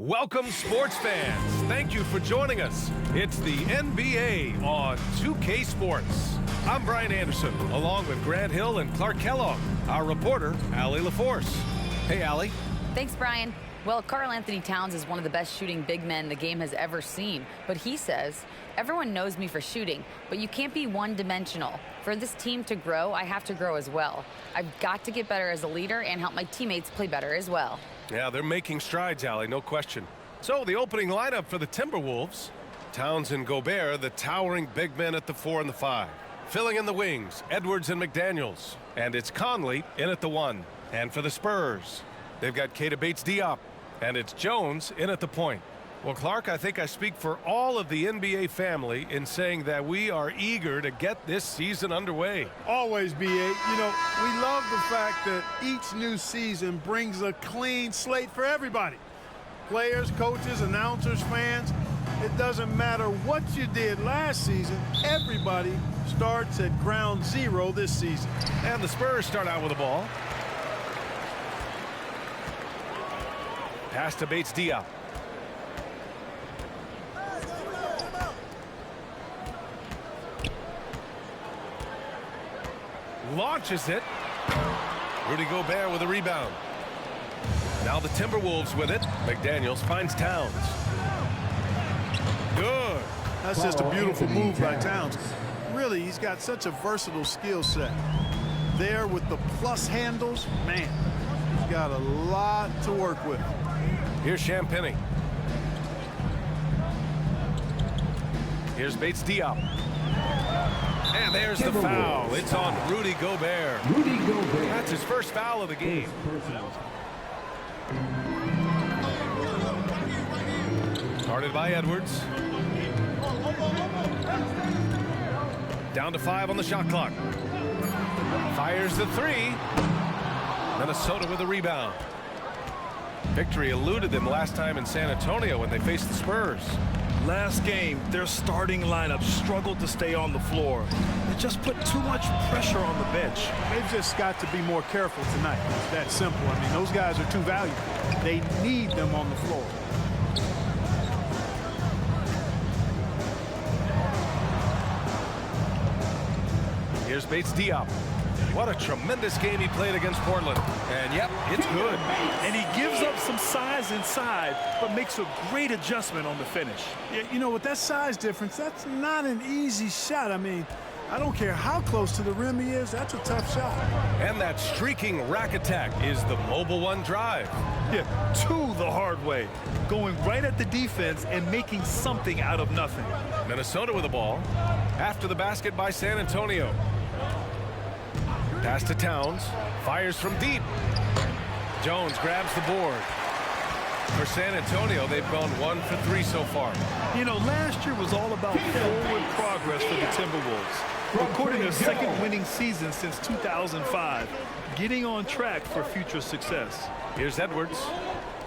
Welcome, sports fans. Thank you for joining us. It's the NBA on 2K Sports. I'm Brian Anderson, along with Grant Hill and Clark Kellogg, our reporter, Allie LaForce. Hey, Allie. Thanks, Brian. Well, Karl Anthony Towns is one of the best shooting big men the game has ever seen. But he says, everyone knows me for shooting, but you can't be one-dimensional. For this team to grow, I have to grow as well. I've got to get better as a leader and help my teammates play better as well. Yeah, they're making strides, Allie, no question. So, the opening lineup for the Timberwolves. Towns and Gobert, the towering big men at the 4 and the 5. Filling in the wings, Edwards and McDaniels. And it's Conley in at the 1. And for the Spurs, they've got Keita Bates-Diop. And it's Jones in at the point. Well, Clark, I think I speak for all of the NBA family in saying that we are eager to get this season underway. Always, B.A. You know, we love the fact that each new season brings a clean slate for everybody. Players, coaches, announcers, fans. It doesn't matter what you did last season. Everybody starts at ground zero this season. And the Spurs start out with the ball. Pass to Bates-Diop. Launches it. Rudy Gobert with a rebound. Now the Timberwolves with it. McDaniels finds Towns. Good. That's just a beautiful move by Towns. Really, he's got such a versatile skill set. There with the plus handles, man, he's got a lot to work with. Here's Champagnie. Here's Bates-Diop. And there's the foul. It's on Rudy Gobert. That's his first foul of the game. Started by Edwards. Down to 5 on the shot clock. Fires the 3. Minnesota with a rebound. Victory eluded them last time in San Antonio when they faced the Spurs. Last game, their starting lineup struggled to stay on the floor. They just put too much pressure on the bench. They've just got to be more careful tonight. It's that simple. I mean, those guys are too valuable. They need them on the floor. Here's Bates-Diop. What a tremendous game he played against Portland. And, yep, it's good. And he gives up some size inside, but makes a great adjustment on the finish. Yeah, you know, with that size difference, that's not an easy shot. I mean, I don't care how close to the rim he is, that's a tough shot. And that streaking rack attack is the Mobile One drive. Yeah, to the hard way. Going right at the defense and making something out of nothing. Minnesota with the ball. After the basket by San Antonio. Pass to Towns. Fires from deep. Jones grabs the board. For San Antonio, they've gone 1 for 3 so far. You know, last year was all about forward progress for the Timberwolves. Recording their second winning season since 2005. Getting on track for future success. Here's Edwards.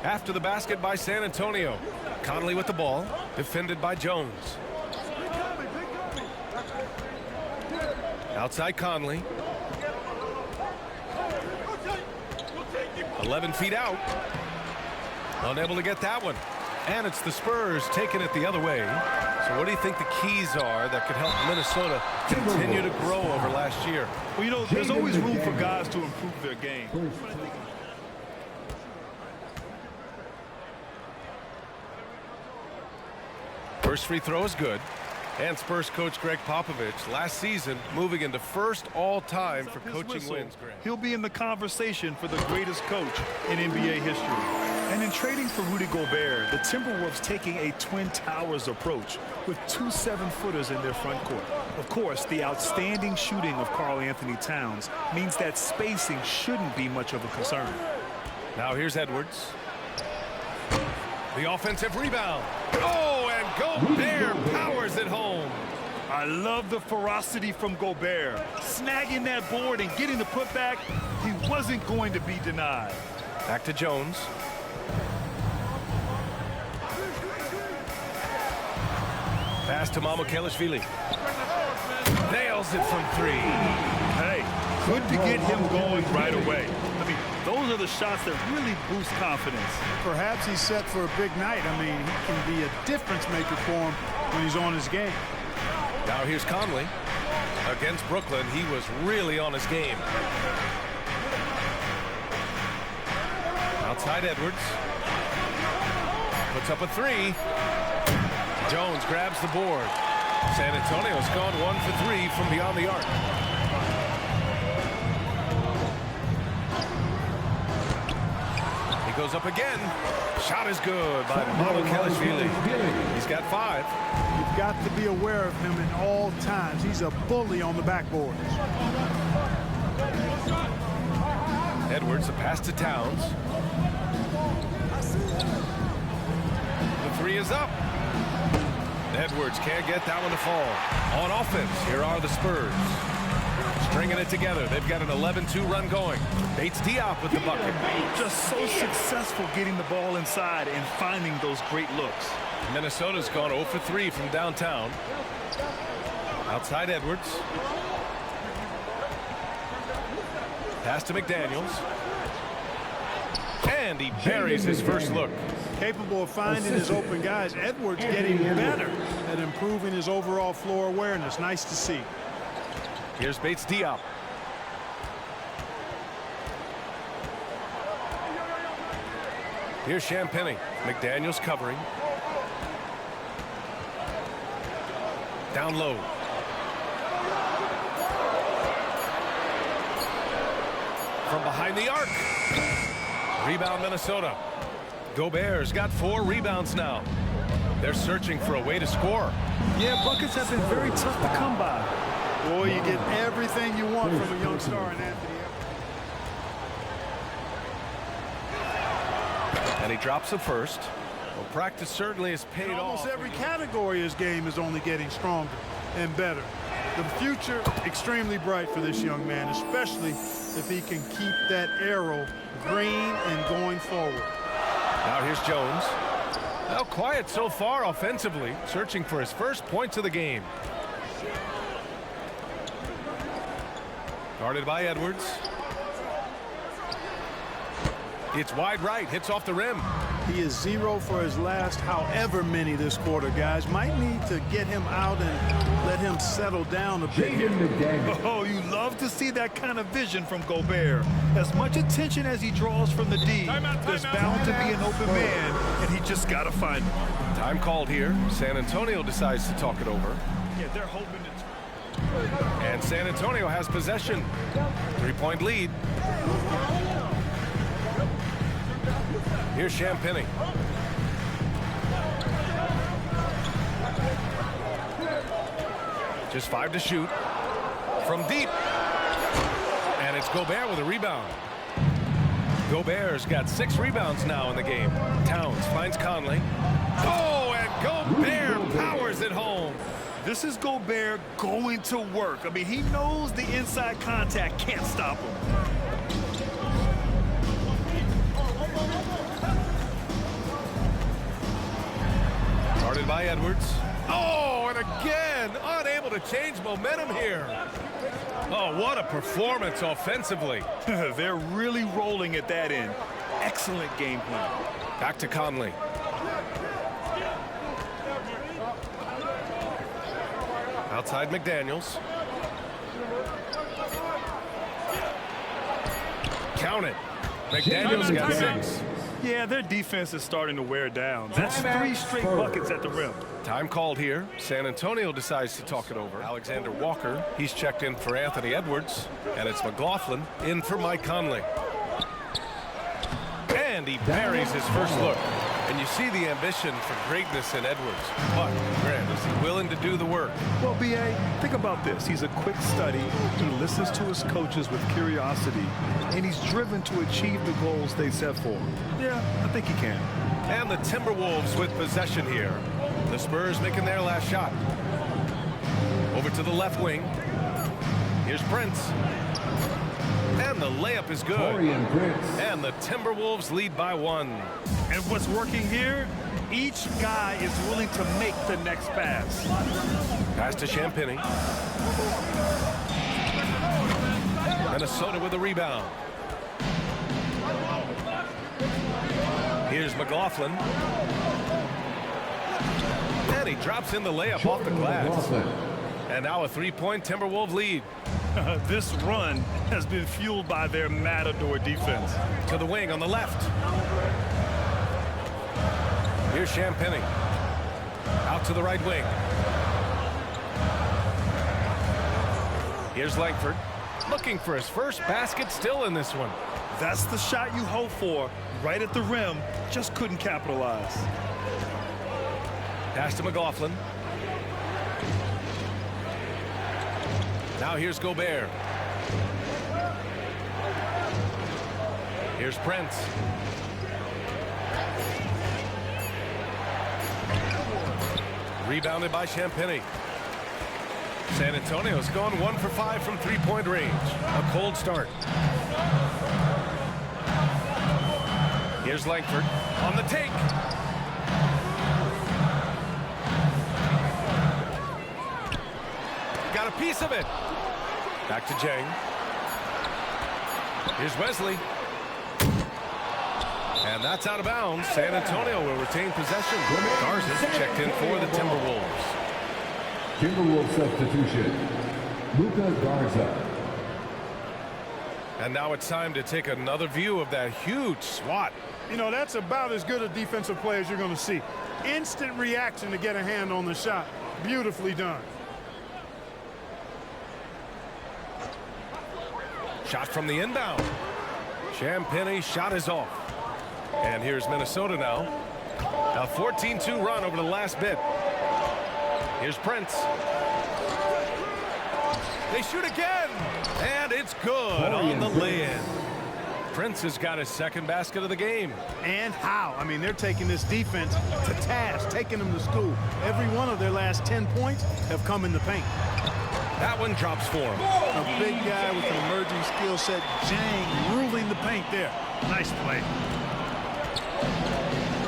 After the basket by San Antonio. Conley with the ball. Defended by Jones. Outside Conley. 11 feet out. Unable to get that one. And it's the Spurs taking it the other way. So what do you think the keys are that could help Minnesota continue to grow over last year? Well, you know, there's always room for guys to improve their game. First free throw is good. And Spurs coach Greg Popovich last season moving into first all-time for coaching wins. He'll be in the conversation for the greatest coach in NBA history. And in trading for Rudy Gobert, the Timberwolves taking a Twin Towers approach with 2 7-footers in their front court. Of course, the outstanding shooting of Karl Anthony Towns means that spacing shouldn't be much of a concern. Now here's Edwards. The offensive rebound. Oh, and Gobert powers it home. I love the ferocity from Gobert. Snagging that board and getting the putback, he wasn't going to be denied. Back to Jones. Pass to Mamukelashvili. Nails it from 3. Hey, good to get him going right away. I mean, Those are the shots that really boost confidence. Perhaps he's set for a big night. I mean, he can be a difference maker for him when he's on his game. Now here's Conley. Against Brooklyn, he was really on his game. Outside Edwards. Puts up a three. Jones grabs the board. San Antonio's gone 1 for 3 from beyond the arc. He goes up again. Shot is good by Mamukelashvili. He's got 5. You've got to be aware of him at all times. He's a bully on the backboard. Edwards, a pass to Towns. The 3 is up. Edwards can't get that one to fall. On offense, here are the Spurs. Stringing it together. They've got an 11-2 run going. Bates Diop with the bucket. Just so successful getting the ball inside and finding those great looks. Minnesota's gone 0 for 3 from downtown. Outside Edwards. Pass to McDaniels. And he buries his first look. Capable of finding his open guys. Edwards getting better at improving his overall floor awareness. Nice to see. Here's Bates Diop. Here's Champagnie. McDaniels covering. Down low. From behind the arc. Rebound Minnesota. Gobert's got 4 rebounds now. They're searching for a way to score. Yeah, buckets have been very tough to come by. Boy, you get everything you want from a young star in Anthony. And he drops the first. Well, practice certainly has paid In almost off. every category, his game is only getting stronger and better. The future extremely bright for this young man, especially if he can keep that arrow green and going forward. Now here's Jones. Well, quiet so far offensively, searching for his first points of the game. Guarded by Edwards. It's wide right, hits off the rim. He is 0 for his last however many this quarter, guys. Might need to get him out and let him settle down a bit here. Oh, you love to see that kind of vision from Gobert. As much attention as he draws from the D, there's bound to be an open man, and he just got to find him. Time called here. San Antonio decides to talk it over. Yeah, they're hoping to. And San Antonio has possession. 3-point lead. Here's Champagnie. Just 5 to shoot. From deep. And it's Gobert with a rebound. Gobert's got 6 rebounds now in the game. Towns finds Conley. Oh, and Gobert powers it home. This is Gobert going to work. I mean, he knows the inside contact can't stop him. Guarded by Edwards. Oh, and again, unable to change momentum here. Oh, what a performance offensively. They're really rolling at that end. Excellent game plan. Back to Conley. Outside McDaniels. Count it. McDaniels got 6. Yeah, their defense is starting to wear down. That's 3 straight buckets at the rim. Time called here. San Antonio decides to talk it over. Alexander Walker, he's checked in for Anthony Edwards. And it's McLaughlin in for Mike Conley. And he buries his first look. And you see the ambition for greatness in Edwards. But, Grant, is he willing to do the work? Well, B.A., think about this. He's a quick study. He listens to his coaches with curiosity. And he's driven to achieve the goals they set for him. Yeah, I think he can. And the Timberwolves with possession here. The Spurs making their last shot. Over to the left wing. Here's Prince. And the layup is good. And the Timberwolves lead by 1. And what's working here? Each guy is willing to make the next pass. Pass to Champagnie. Minnesota with a rebound. Here's McLaughlin. And he drops in the layup off the glass. And now a three-point Timberwolves lead. This run has been fueled by their matador defense. To the wing on the left. Here's Champagny. Out to the right wing. Here's Langford. Looking for his first basket still in this one. That's the shot you hope for. Right at the rim. Just couldn't capitalize. Pass to McLaughlin. Now here's Gobert. Here's Prince. Rebounded by Champagny. San Antonio's gone 1 for 5 from three-point range. A cold start. Here's Langford on the take. Got a piece of it. Back to Jang. Here's Wesley. And that's out of bounds. San Antonio will retain possession. Garza's checked in for the Timberwolves. Timberwolves substitution, Luka Garza. And now it's time to take another view of that huge swat. You know, that's about as good a defensive play as you're going to see. Instant reaction to get a hand on the shot. Beautifully done. Shot from the inbound. Champagny shot is off. And here's Minnesota now. A 14-2 run over the last bit. Here's Prince. They shoot again. And it's good on the lay-in. Prince has got his second basket of the game. And how? I mean, they're taking this defense to task, taking them to school. Every one of their last 10 points have come in the paint. That one drops for him. A big guy with an emerging skill set. Jang ruling the paint there. Nice play.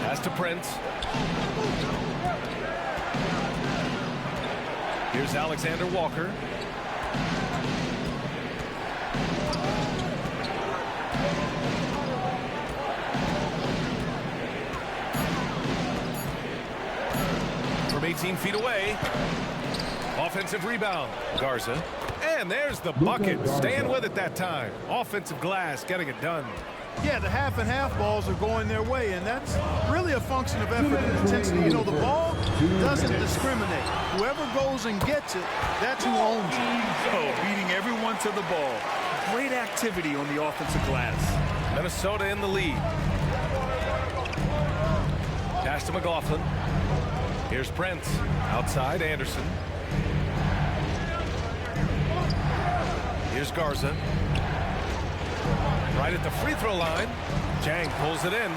Pass to Prince. Here's Alexander Walker. From 18 feet away. Offensive rebound. Garza. And there's the bucket. Staying with it that time. Offensive glass, getting it done. Yeah, the half and half balls are going their way, and that's really a function of effort and intensity. You know, the ball doesn't discriminate. Whoever goes and gets it, that's who owns it. Oh, beating everyone to the ball. Great activity on the offensive glass. Minnesota in the lead. Pass to McLaughlin. Here's Prince. Outside, Anderson. Here's Garza. Right at the free throw line. Jang pulls it in.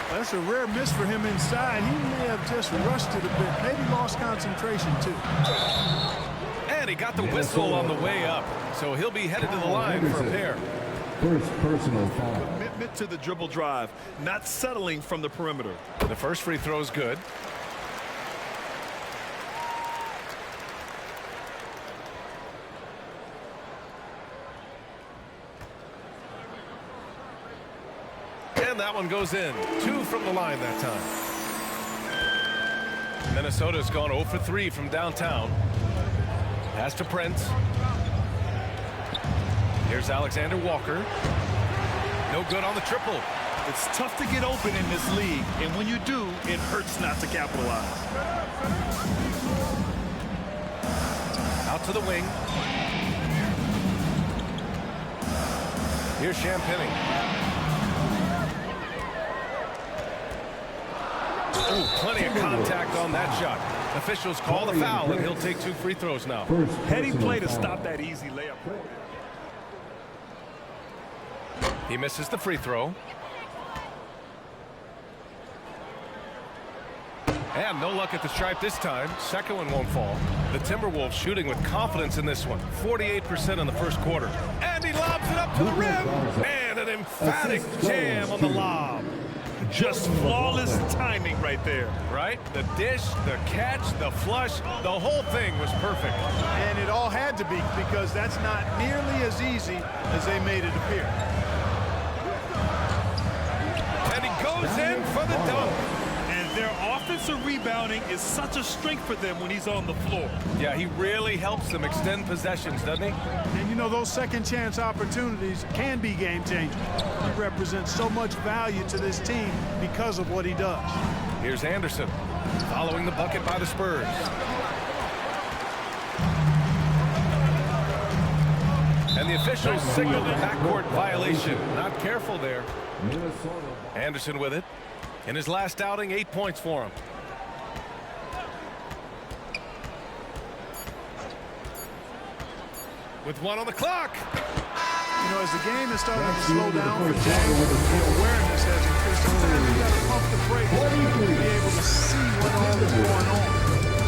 That's a rare miss for him inside. He may have just rushed it a bit. Maybe lost concentration, too. And he got the whistle on the way up. So he'll be headed to the line for a pair. First personal foul. Commitment to the dribble drive, not settling from the perimeter. The first free throw is good. And that one goes in. 2 from the line that time. Minnesota's gone 0 for 3 from downtown. Pass to Prince. Here's Alexander Walker. No good on the triple. It's tough to get open in this league, and when you do, it hurts not to capitalize. Out to the wing. Here's Champagny. Oh, plenty of contact on that shot. Officials call the foul, and he'll take 2 free throws now. Heady play to stop that easy layup. He misses the free throw. And no luck at the stripe this time. Second one won't fall. The Timberwolves shooting with confidence in this one. 48% in the first quarter. And he lobs it up to the rim. And an emphatic jam on the lob. Just flawless timing right there. Right? The dish, the catch, the flush, the whole thing was perfect. And it all had to be, because that's not nearly as easy as they made it appear. And he goes in for the dunk. And their offensive rebounding is such a strength for them when he's on the floor. Yeah, he really helps them extend possessions, doesn't he? And you know, those second chance opportunities can be game changers. He represents so much value to this team because of what he does. Here's Anderson following the bucket by the Spurs. And the officials signaled a backcourt violation. Not careful there. Anderson with it. In his last outing, 8 points for him. With 1 on the clock. You know, as the game is starting to slow down for James, the awareness has increased. Sometimes you got to pump the brakes to be able to see what all is going on.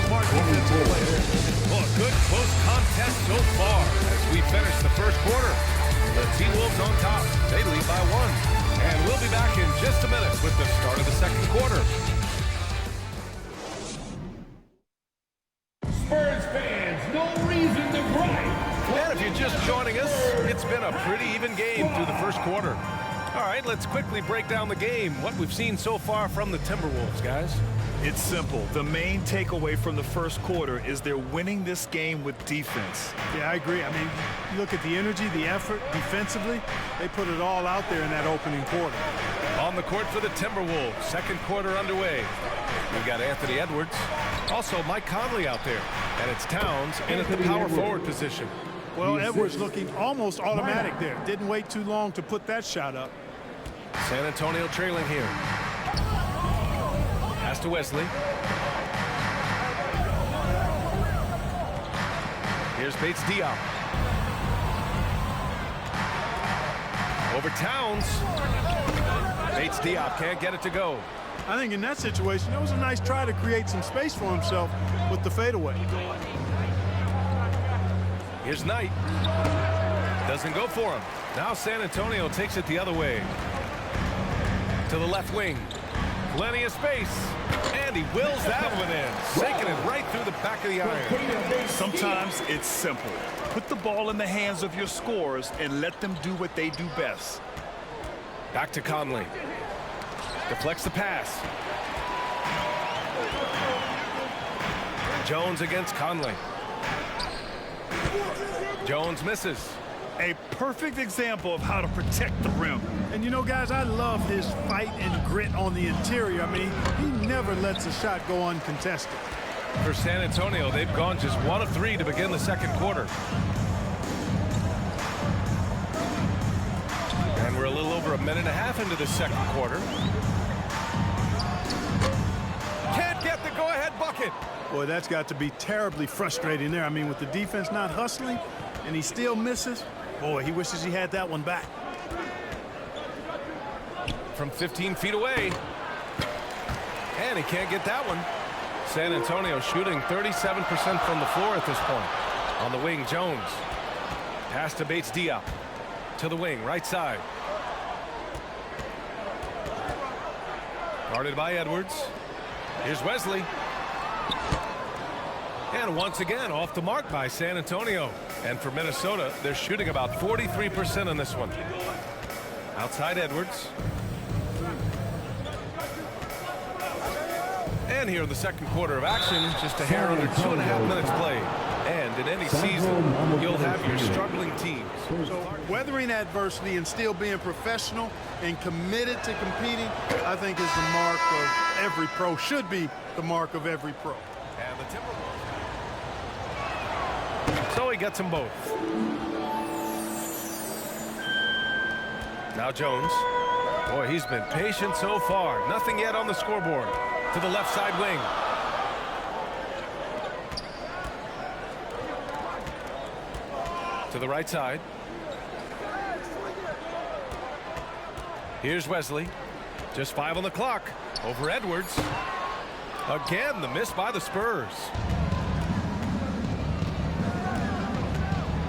Smart defensive play there. Well, a good close contest so far as we finish the first quarter. The T-Wolves on top. They lead by 1. And we'll be back in just a minute with the start of the second quarter. Spurs fans, no reason to gripe. And if you're just joining us, it's been a pretty even game through the first quarter. All right, let's quickly break down the game. What we've seen so far from the Timberwolves, guys. It's simple. The main takeaway from the first quarter is they're winning this game with defense. Yeah, I agree. I mean, you look at the energy, the effort defensively, they put it all out there in that opening quarter. On the court for the Timberwolves, second quarter underway. We've got Anthony Edwards, also Mike Conley out there, and it's Towns in at the power forward position. Well, Edwards looking almost automatic there. Didn't wait too long to put that shot up. San Antonio trailing here. Pass to Wesley. Here's Bates Diop. Over Towns. Bates Diop can't get it to go. I think in that situation, it was a nice try to create some space for himself with the fadeaway. Here's Knight. Doesn't go for him. Now San Antonio takes it the other way. To the left wing. Plenty of space. And he wills that one in. Sinking it right through the back of the iron. Sometimes it's simple. Put the ball in the hands of your scorers and let them do what they do best. Back to Conley. Deflects the pass. Jones against Conley. Jones misses. A perfect example of how to protect the rim. And you know, guys, I love his fight and grit on the interior. I mean, he never lets a shot go uncontested. For San Antonio, they've gone just 1 of 3 to begin the second quarter. And we're a little over a minute and a half into the second quarter. Can't get the go-ahead bucket. Boy, that's got to be terribly frustrating there. I mean, with the defense not hustling and he still misses, boy, he wishes he had that one back. From 15 feet away. And he can't get that one. San Antonio shooting 37% from the floor at this point. On the wing, Jones. Pass to Bates Diop. To the wing, right side. Guarded by Edwards. Here's Wesley. And once again, off the mark by San Antonio. And for Minnesota, they're shooting about 43% on this one. Outside Edwards. And here in the second quarter of action, just a hair under 2.5 minutes played. And in any season, you'll have your struggling teams. So weathering adversity and still being professional and committed to competing, I think is the mark of every pro, should be the mark of every pro. And the Timberwolves. So he gets them both. Now Jones. Boy, he's been patient so far. Nothing yet on the scoreboard. To the left side wing. To the right side. Here's Wesley. Just 5 on the clock. Over Edwards. Again, the miss by the Spurs.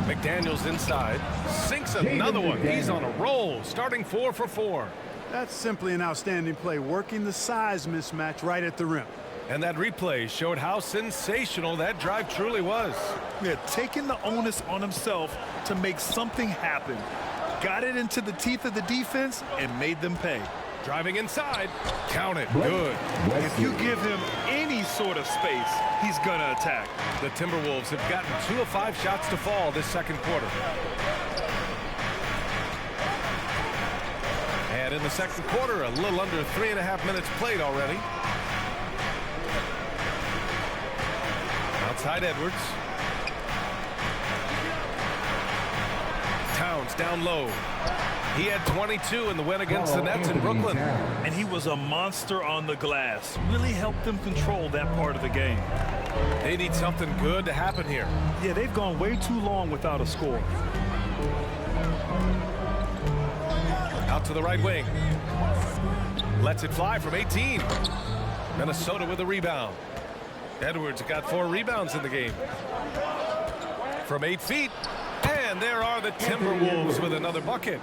McDaniels inside. Sinks another one. He's on a roll. Starting 4 for 4. That's simply an outstanding play, working the size mismatch right at the rim. And that replay showed how sensational that drive truly was. Yeah, taking the onus on himself to make something happen. Got it into the teeth of the defense and made them pay. Driving inside. Count it. Good. If you give him any sort of space, he's going to attack. The Timberwolves have gotten 2 of 5 shots to fall this second quarter. And in the second quarter, a little under 3.5 minutes played already. Outside Edwards. Towns down low. He had 22 in the win against the Nets in Brooklyn. And he was a monster on the glass. Really helped them control that part of the game. They need something good to happen here. Yeah, they've gone way too long without a score. Out to the right wing. Lets it fly from 18. Minnesota with a rebound. Edwards got 4 rebounds in the game. From 8 feet. And there are the Timberwolves with another bucket.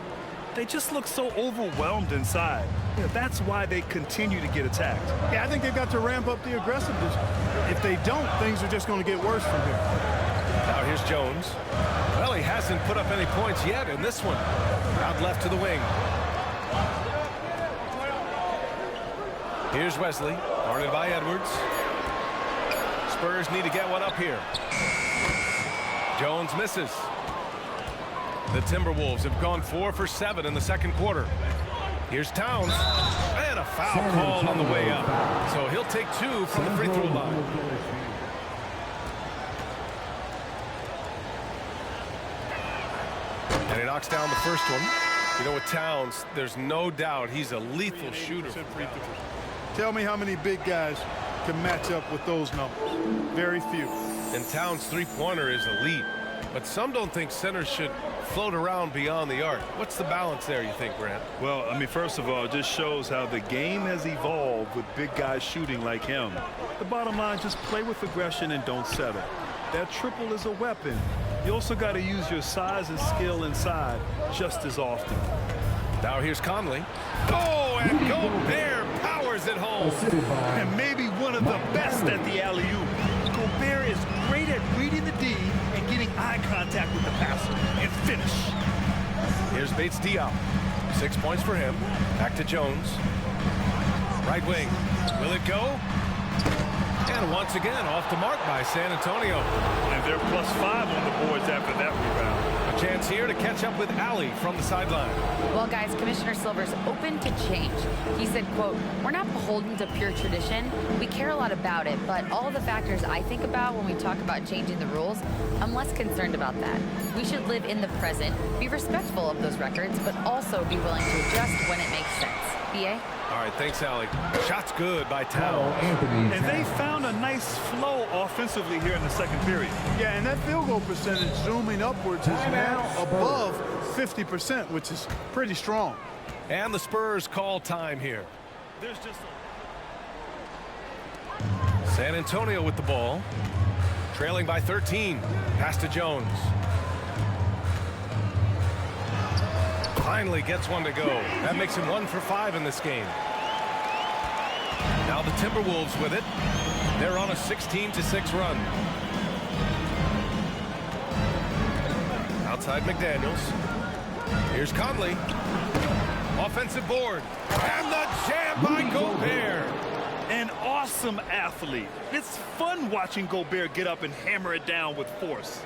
They just look so overwhelmed inside. Yeah, that's why they continue to get attacked. Yeah, I think they've got to ramp up the aggressiveness. If they don't, things are just going to get worse from here. Now here's Jones. Well, he hasn't put up any points yet in this one. Out left to the wing. Here's Wesley, guarded by Edwards. Spurs need to get one up here. Jones misses. The Timberwolves have gone 4 for 7 in the second quarter. Here's Towns. And a foul called on the way up. So he'll take 2 from the free throw line. And he knocks down the first one. You know, with Towns, there's no doubt he's a lethal shooter. Tell me how many big guys can match up with those numbers. Very few. And Towns' three-pointer is elite. But some don't think centers should float around beyond the arc. What's the balance there, you think, Grant? Well, I mean, first of all, it just shows how the game has evolved with big guys shooting like him. The bottom line, just play with aggression and don't settle. That triple is a weapon. You also got to use your size and skill inside just as often. Now here's Conley. Oh, and Gobert powers it home. And maybe one of the best at the alley-oop. Gobert is great at reading the D and getting eye contact with the passer and finish. Here's Bates Diop. 6 points for him. Back to Jones. Right wing. Will it go? And once again, off the mark by San Antonio. And they're +5 on the boards after that rebound. A chance here to catch up with Allie from the sideline. Well, guys, Commissioner Silver's open to change. He said, quote, "We're not beholden to pure tradition. We care a lot about it, but all the factors I think about when we talk about changing the rules, I'm less concerned about that. We should live in the present, be respectful of those records, but also be willing to adjust when it makes sense." BA? All right, thanks, Allie. Shot's good by Towns. And they found a nice flow offensively here in the second period. Yeah, and that field goal percentage zooming upwards is now above 50%, which is pretty strong. And the Spurs call time here. There's just San Antonio with the ball. Trailing by 13. Pass to Jones. Finally gets one to go. That makes him 1 for 5 in this game. Now the Timberwolves with it. They're on a 16-6 run. Outside McDaniels. Here's Conley. Offensive board. And the jam by Gobert. an awesome athlete. It's fun watching Gobert get up and hammer it down with force.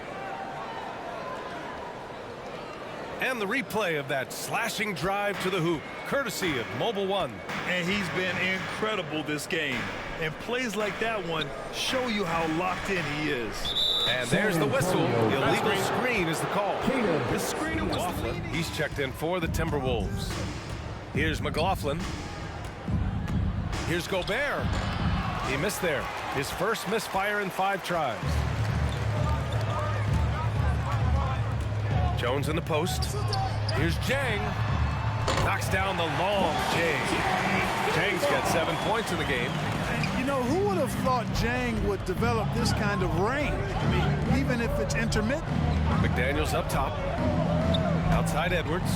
And the replay of that slashing drive to the hoop, courtesy of Mobile One. And he's been incredible this game. And plays like that one show you how locked in he is. And there's the whistle. The illegal screen is the call. The screen was McLaughlin, he's checked in for the Timberwolves. Here's McLaughlin. Here's Gobert. He missed there. His first misfire in 5 tries. Jones in the post. Here's Jang. Knocks down the long Jang. Jang's got 7 points in the game. You know, who would have thought Jang would develop this kind of range? I mean, even if it's intermittent. McDaniels up top. Outside Edwards.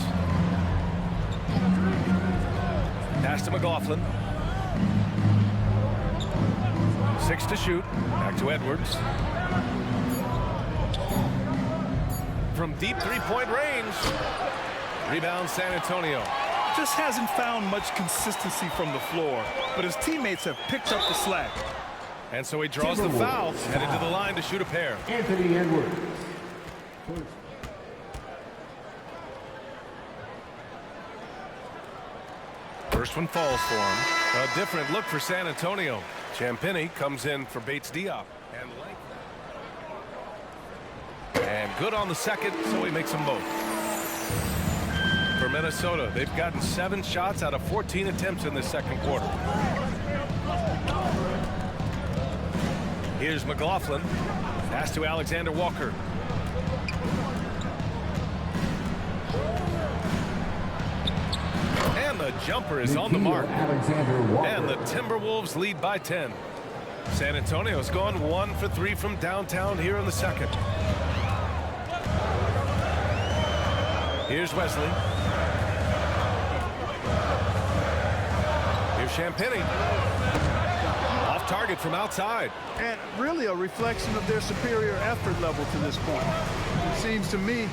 Pass to McLaughlin. 6 to shoot. Back to Edwards. From deep 3-point range. Rebound San Antonio. just hasn't found much consistency from the floor, but his teammates have picked up the slack. And so he draws the foul, headed to the line to shoot a pair. Anthony Edwards. First one falls for him. A different look for San Antonio. Champagnie comes in for Bates Diop. And good on the second, so he makes them both. For Minnesota, they've gotten 7 shots out of 14 attempts in this second quarter. Here's McLaughlin. Pass to Alexander Walker. And the jumper is on the mark. And the Timberwolves lead by 10. San Antonio's gone 1 for 3 from downtown here in the second. Here's Wesley. Here's Champagnie. Off target from outside. And really a reflection of their superior effort level to this point. It seems to me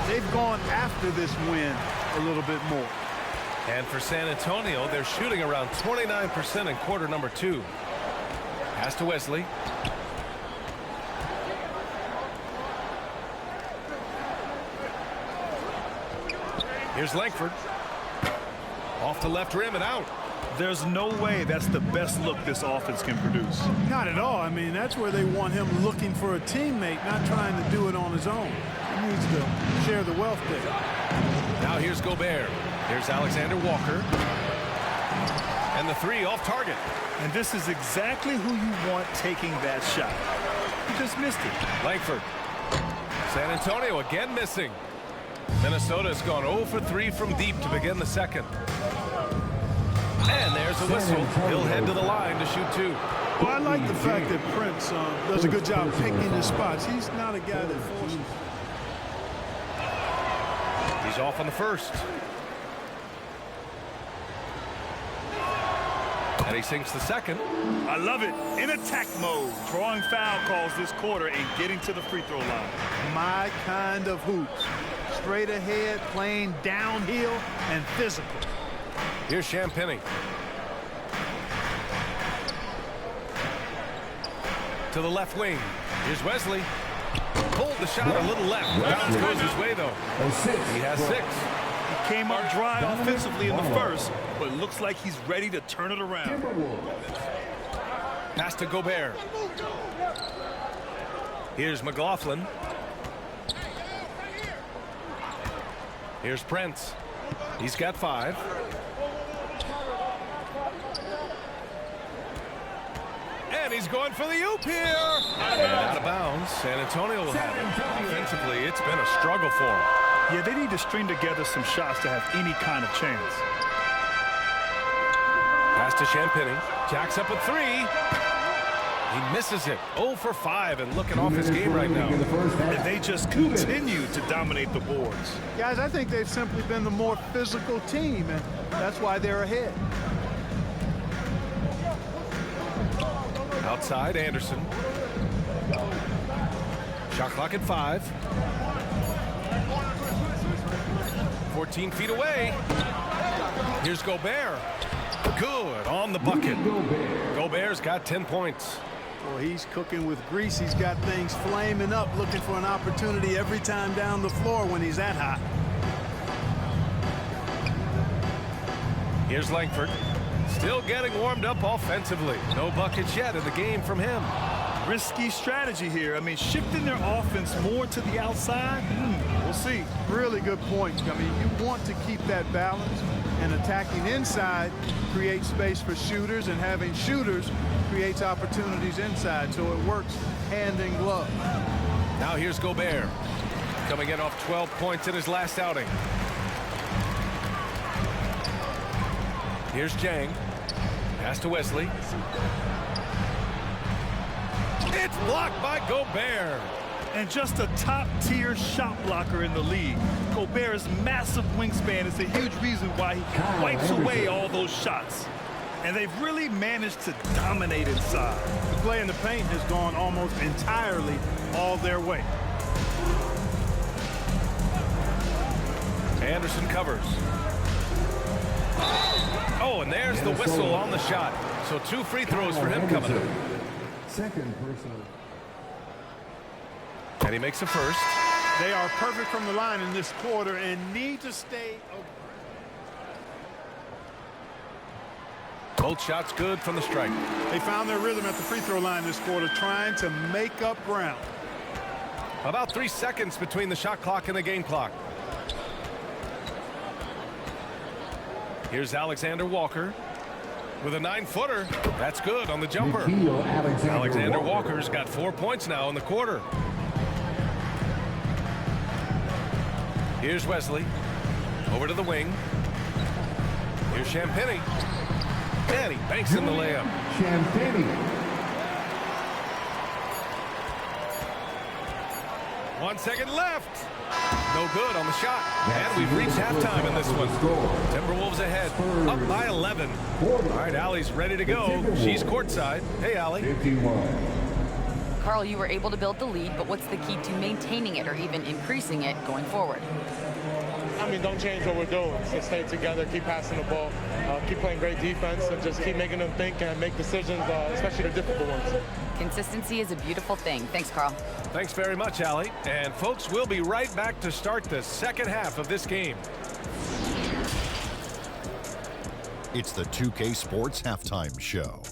they've gone after this win a little bit more. And for San Antonio, they're shooting around 29% in quarter number 2. Pass to Wesley. Here's Langford. Off the left rim and out. There's no way that's the best look this offense can produce. Not at all. I mean, that's where they want him looking for a teammate, not trying to do it on his own. He needs to share the wealth there. Now here's Gobert. Here's Alexander Walker. And the 3 off target. And this is exactly who you want taking that shot. He just missed it. Langford. San Antonio again missing. Minnesota's gone 0 for 3 from deep to begin the second. And there's a whistle. He'll head to the line to shoot 2. Well, I like the fact that Prince does a good job picking his spots. He's not a guy that forces. He's off on the first. And he sinks the second. I love it. In attack mode. Drawing foul calls this quarter and getting to the free throw line. My kind of hoops. Straight ahead, playing downhill, and physical. Here's Champagnie. To the left wing. Here's Wesley. Pulled the shot a little left. Bounce goes his way, though. He has 6. He came up dry offensively in the first, but looks like he's ready to turn it around. Pass to Gobert. Here's McLaughlin. Here's Prince. He's got 5. And he's going for the oop here. And out of bounds. San Antonio will have it. Offensively, it's been a struggle for him. Yeah, they need to string together some shots to have any kind of chance. Pass to Champagnie. Jacks up a 3. He misses it. 0 for 5 and looking off his game right now. And they just continue to dominate the boards. Guys, I think they've simply been the more physical team, and that's why they're ahead. Outside, Anderson. Shot clock at 5. 14 feet away. Here's Gobert. Good on the bucket. Gobert's got 10 points. Well, he's cooking with grease. He's got things flaming up, looking for an opportunity every time down the floor when he's that hot. Here's Langford. Still getting warmed up offensively. No buckets yet in the game from him. Risky strategy here. I mean, shifting their offense more to the outside, we'll see. Really good point. I mean, you want to keep that balance, and attacking inside creates space for shooters, and having shooters creates opportunities inside, so it works hand in glove. Now here's Gobert. Coming in off 12 points in his last outing. Here's Jang. Pass to Wesley. It's blocked by Gobert. And just a top-tier shot blocker in the league. Gobert's massive wingspan is a huge reason why he wipes away all those shots. And they've really managed to dominate inside. The play in the paint has gone almost entirely all their way. Anderson covers. Oh, and there's the whistle on the shot. So 2 free throws for him coming up. Second personal. And he makes a first. They are perfect from the line in this quarter and need to stay. Both shots good from the strike. They found their rhythm at the free throw line this quarter, trying to make up ground. About 3 seconds between the shot clock and the game clock. Here's Alexander Walker with a 9-footer. That's good on the jumper. Alexander Walker's got 4 points now in the quarter. Here's Wesley. Over to the wing. Here's Champagny. And he banks in the layup. Champagny. 1 second left. No good on the shot. And we've reached halftime in this one. Timberwolves ahead, up by 11. All right, Allie's ready to go. She's courtside. Hey, Allie. 51. Carl, you were able to build the lead, but what's the key to maintaining it or even increasing it going forward? I mean, don't change what we're doing. So stay together, keep passing the ball, keep playing great defense, and just keep making them think and make decisions, especially the difficult ones. Consistency is a beautiful thing. Thanks, Carl. Thanks very much, Allie. And folks, we'll be right back to start the second half of this game. It's the 2K Sports Halftime Show.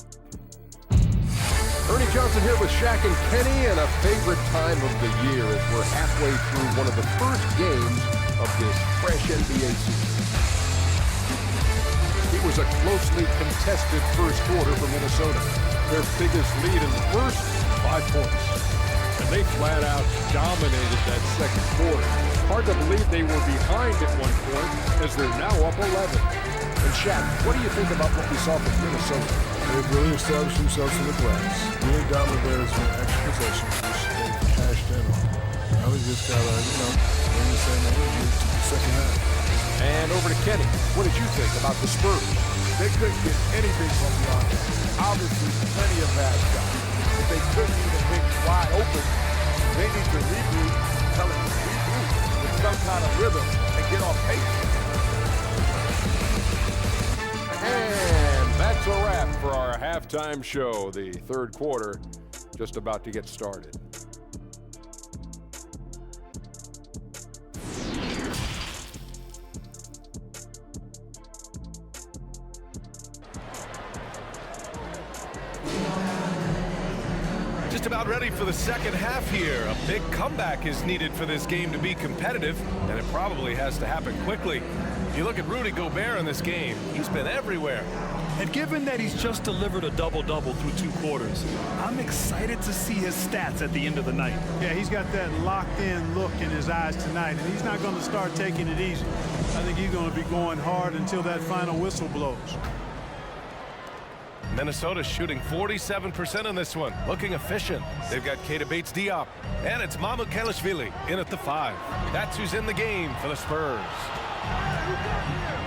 Ernie Johnson here with Shaq and Kenny, and a favorite time of the year as we're halfway through one of the first games of this fresh NBA season. It was a closely contested first quarter for Minnesota. Their biggest lead in the first, 5 points. And they flat out dominated that second quarter. Hard to believe they were behind at one point as they're now up 11. And Shaq, what do you think about what we saw from Minnesota? They've really established themselves in the glass. Really dominant there is an extra possession, which they've cashed in on. Now we just got to, bring the same energy to the second half. And over to Kenny. What did you think about the Spurs? They couldn't get anything from the offense. Obviously, plenty of bad shots. If they couldn't even hit wide open, they need to regroup, tell them to regroup with some kind of rhythm and get off pace. And that's a wrap for our halftime show. The third quarter just about to get started. Just about ready for the second half here. A big comeback is needed for this game to be competitive, and it probably has to happen quickly. You look at Rudy Gobert in this game, he's been everywhere. And given that he's just delivered a double-double through 2 quarters, I'm excited to see his stats at the end of the night. Yeah, he's got that locked-in look in his eyes tonight, and he's not going to start taking it easy. I think he's going to be going hard until that final whistle blows. Minnesota's shooting 47% in this one, looking efficient. They've got Keita Bates-Diop, and it's Mamoukelashvili in at the 5. That's who's in the game for the Spurs.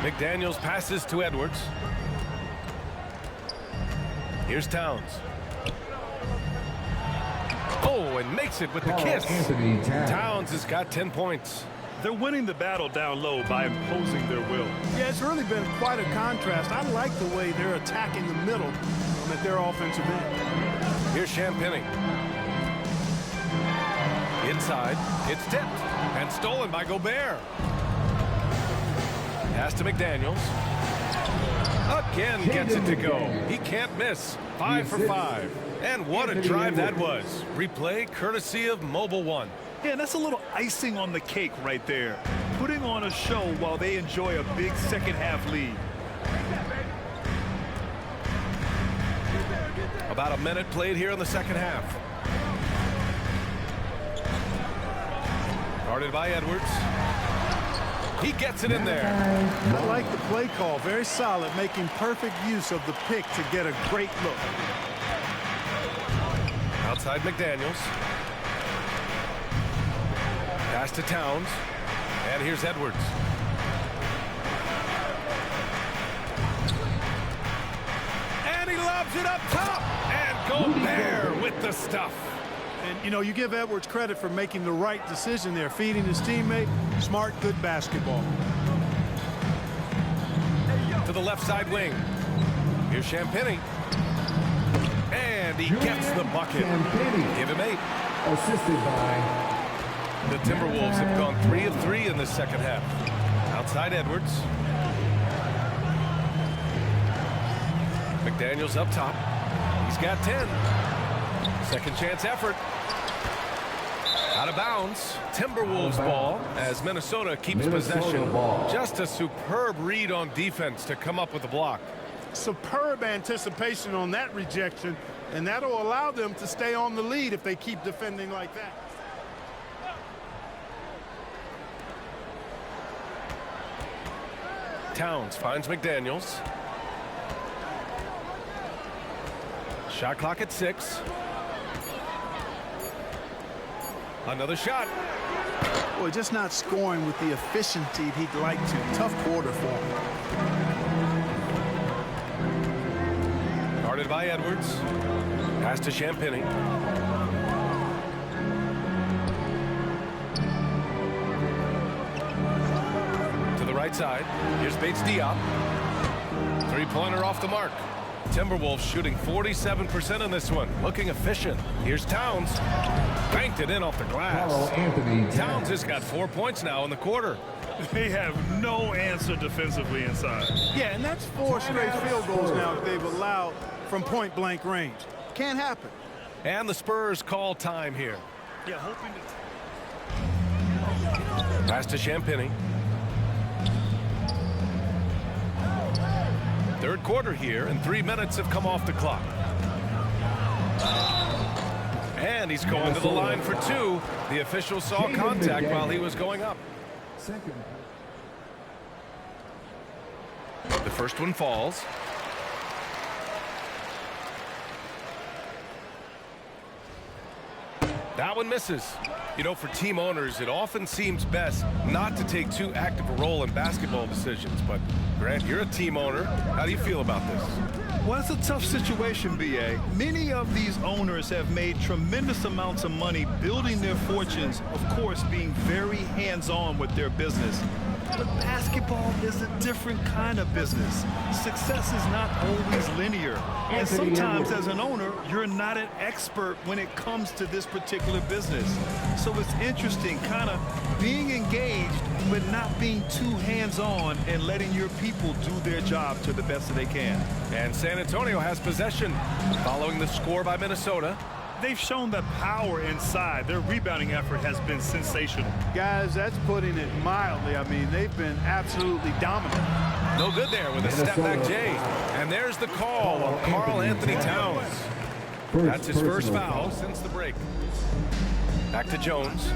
McDaniels passes to Edwards. Here's Towns. Oh, and makes it with the kiss. Towns has got 10 points. They're winning the battle down low by imposing their will. Yeah, it's really been quite a contrast. I like the way they're attacking the middle at their offensive end. Here's Champagny. Inside, it's tipped and stolen by Gobert. Pass to McDaniels. Again gets it to go. He can't miss. 5 for 5. And what a drive that was. Replay courtesy of Mobile One. Yeah, that's a little icing on the cake right there. Putting on a show while they enjoy a big second half lead. About a minute played here in the second half. Guarded by Edwards. He gets it in there. I like the play call. Very solid, making perfect use of the pick to get a great look. Outside McDaniels. Pass to Towns. And here's Edwards. And he lobs it up top. And Gobert with the stuff. And, you give Edwards credit for making the right decision there, feeding his teammate. Smart, good basketball. To the left side wing. Here's Champagny. And he gets the bucket. Give him 8. Assisted by The Timberwolves have gone 3 of 3 in this second half. Outside Edwards. McDaniels up top. He's got 10. Second chance effort. Out of bounds. Timberwolves ball as Minnesota keeps possession. Just a superb read on defense to come up with the block. Superb anticipation on that rejection, and that'll allow them to stay on the lead if they keep defending like that. Towns finds McDaniels. Shot clock at 6. Another shot. Boy, just not scoring with the efficiency he'd like to. Tough quarter for him. Guarded by Edwards. Pass to Champagny. To the right side. Here's Bates Diop. Three-pointer off the mark. Timberwolves shooting 47% in this one. Looking efficient. Here's Towns. Banked it in off the glass. Towns has got 4 points now in the quarter. They have no answer defensively inside. Yeah, and that's 4 straight field goals now that they've allowed from point-blank range. Can't happen. And the Spurs call time here. Yeah, hoping to... Pass to Champagny. Third quarter here, and 3 minutes have come off the clock. And he's going to the line for 2. The official saw contact while he was going up. The first one falls. That one misses. You know, for team owners, it often seems best not to take too active a role in basketball decisions. But, Grant, you're a team owner. How do you feel about this? Well, it's a tough situation, B.A. Many of these owners have made tremendous amounts of money building their fortunes, of course, being very hands-on with their business. But basketball is a different kind of business. Success is not always linear. And sometimes as an owner, you're not an expert when it comes to this particular business. So it's interesting kind of being engaged, but not being too hands-on and letting your people do their job to the best that they can. And San Antonio has possession following the score by Minnesota. They've shown the power inside. Their rebounding effort has been sensational. Guys, that's putting it mildly. I mean, they've been absolutely dominant. No good there with a step-back J. And there's the call on Karl Anthony Towns. That's his first foul since the break. Back to Jones.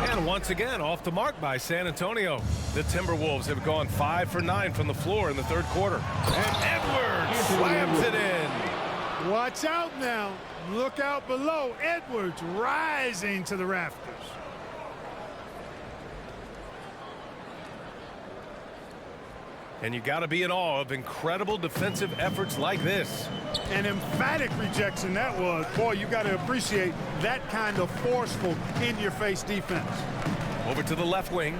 And once again, off the mark by San Antonio. The Timberwolves have gone 5 for 9 from the floor in the third quarter. And Edwards slams it in. Watch out now. Look out below. Edwards rising to the rafters. And you got to be in awe of incredible defensive efforts like this. An emphatic rejection that was. Boy, you got to appreciate that kind of forceful in-your-face defense. Over to the left wing.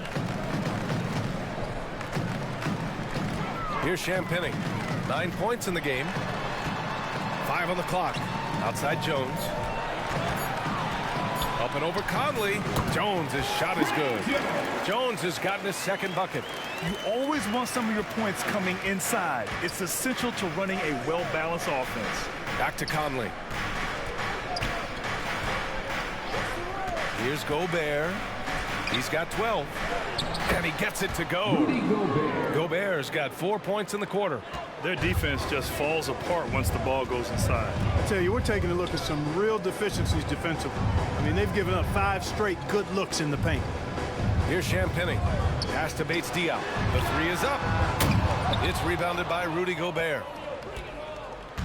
Here's Champagny. 9 points in the game. 5 on the clock. Outside Jones. Up and over Conley. Jones' shot is good. Jones has gotten his second bucket. You always want some of your points coming inside. It's essential to running a well-balanced offense. Back to Conley. Here's Gobert. He's got 12. And he gets it to go. Gobert's got 4 points in the quarter. Their defense just falls apart once the ball goes inside. I tell you, we're taking a look at some real deficiencies defensively. I mean, they've given up 5 straight good looks in the paint. Here's Champagny. Pass to Bates Diop. The 3 is up. It's rebounded by Rudy Gobert.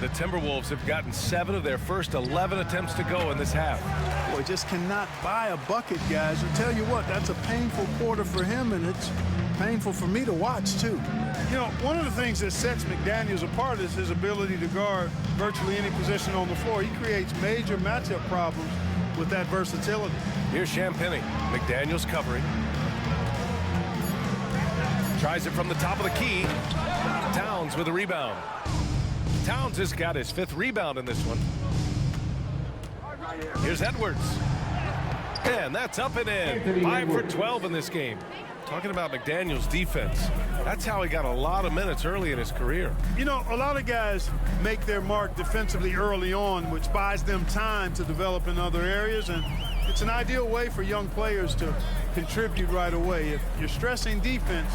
The Timberwolves have gotten 7 of their first 11 attempts to go in this half. Boy, just cannot buy a bucket, guys. I'll tell you what, that's a painful quarter for him, and it's painful for me to watch, too. You know, one of the things that sets McDaniels apart is his ability to guard virtually any position on the floor. He creates major matchup problems with that versatility. Here's Champagny. McDaniels covering. Tries it from the top of the key. Towns with a rebound. Towns has got his 5th rebound in this one. Here's Edwards. And that's up and in. 5 for 12 in this game. Talking about McDaniels' defense. That's how he got a lot of minutes early in his career. You know, a lot of guys make their mark defensively early on, which buys them time to develop in other areas, and it's an ideal way for young players to contribute right away. If you're stressing defense,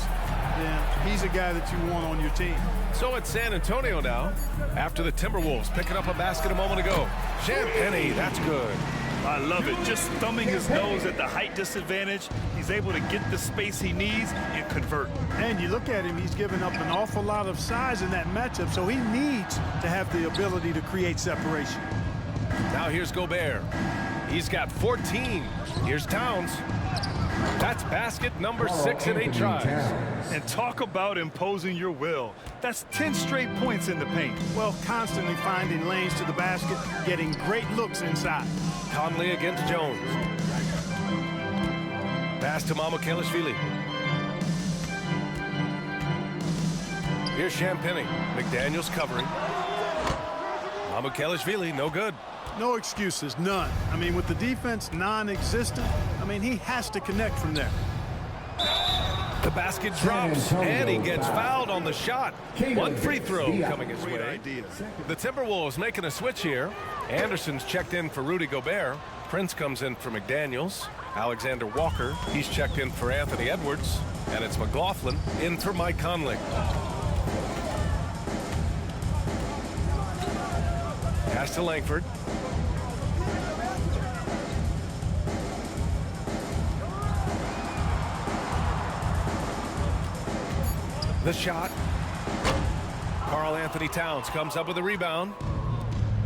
then he's a guy that you want on your team. So it's San Antonio now, after the Timberwolves picking up a basket a moment ago. Champagny, that's good. I love it. Just thumbing his nose at the height disadvantage. He's able to get the space he needs and convert. And you look at him, he's given up an awful lot of size in that matchup, so he needs to have the ability to create separation. Now here's Gobert. He's got 14. Here's Towns. That's basket number 6 in 8 tries. And talk about imposing your will. That's 10 straight points in the paint. Well, constantly finding lanes to the basket, getting great looks inside. Conley against Jones. Pass to Mamukelashvili. Here's Champagny. McDaniels covering. Mamukelashvili, no good. No excuses, none. I mean, with the defense non-existent, I mean, he has to connect from there. The basket drops, and he gets fouled on the shot. One free throw coming his way. The Timberwolves making a switch here. Anderson's checked in for Rudy Gobert. Prince comes in for McDaniels. Alexander Walker, he's checked in for Anthony Edwards. And it's McLaughlin in for Mike Conley. Pass to Langford. The shot. Karl Anthony Towns comes up with a rebound.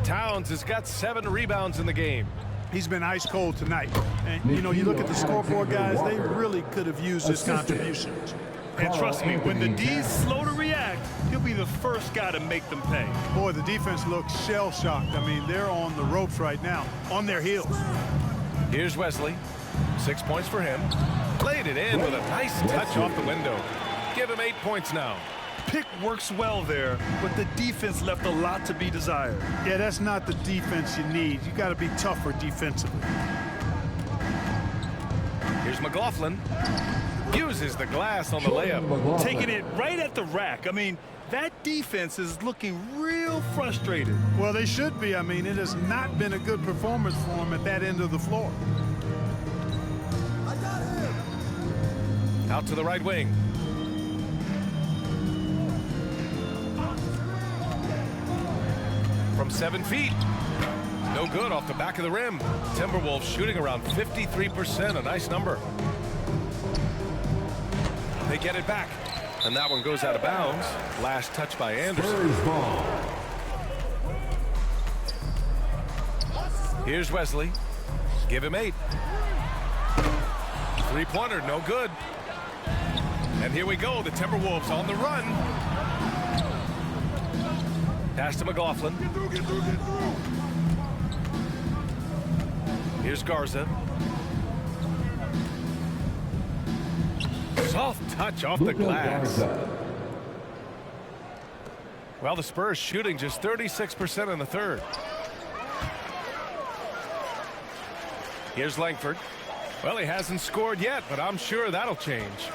Towns has got 7 rebounds in the game. He's been ice cold tonight. And, you know, you look at the scoreboard, guys, they really could have used his contributions. And trust me, when the D's slow to react, he'll be the first guy to make them pay. Boy, the defense looks shell-shocked. I mean, they're on the ropes right now, on their heels. Here's Wesley. 6 points for him. Played it in with a nice touch off the window. Give him 8 points now. Pick works well there, but the defense left a lot to be desired. Yeah, that's not the defense you need. You got to be tougher defensively. Here's McLaughlin. Uses the glass on the layup. Taking it right at the rack. I mean, that defense is looking real frustrated. Well, they should be. I mean, it has not been a good performance for them at that end of the floor. Out to the right wing. From 7 feet. No good off the back of the rim. Timberwolves shooting around 53%, a nice number. They get it back. And that one goes out of bounds. Last touch by Anderson. Here's Wesley. Give him 8. Three-pointer, no good. And here we go, the Timberwolves on the run. Pass to McLaughlin. Here's Garza. Soft touch off the glass. Well, the Spurs shooting just 36% in the third. Here's Langford. Well, he hasn't scored yet, but I'm sure that'll change.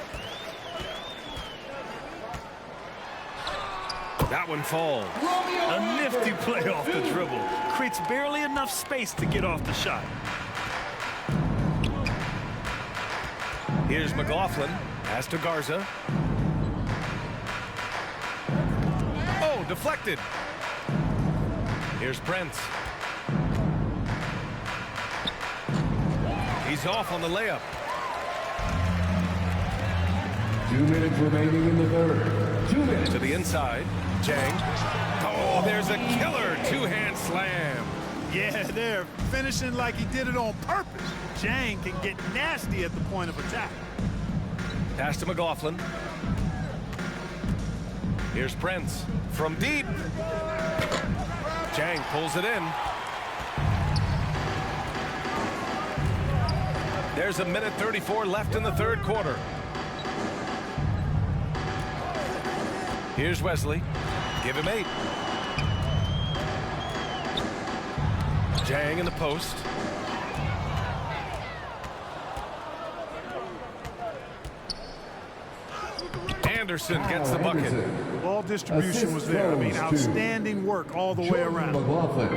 That one falls. A nifty play off the dribble. Creates barely enough space to get off the shot. Here's McLaughlin. Pass to Garza. Oh, deflected. Here's Prince. He's off on the layup. 2 minutes remaining in the third. 2 minutes. To the inside. Jang. Oh, there's a killer two-hand slam. Yeah, they're finishing like he did it on purpose. Jang can get nasty at the point of attack. Pass to McLaughlin. Here's Prince from deep. Jang pulls it in. There's a minute 34 left in the third quarter. Here's Wesley. Give him 8. Jang in the post. Anderson gets the bucket. Ball distribution was there. I mean, outstanding work all the way around.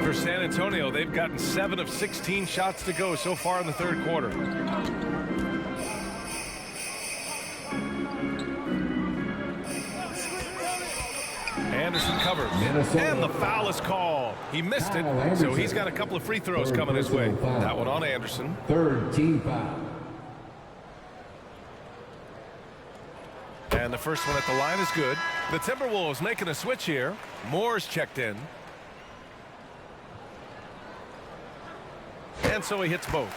For San Antonio, they've gotten 7 of 16 shots to go so far in the third quarter. Anderson covers. And the foul is called. He missed it, so he's got a couple of free throws coming his way. That one on Anderson. Third team foul. And the first one at the line is good. The Timberwolves making a switch here. Moore's checked in. And so he hits both.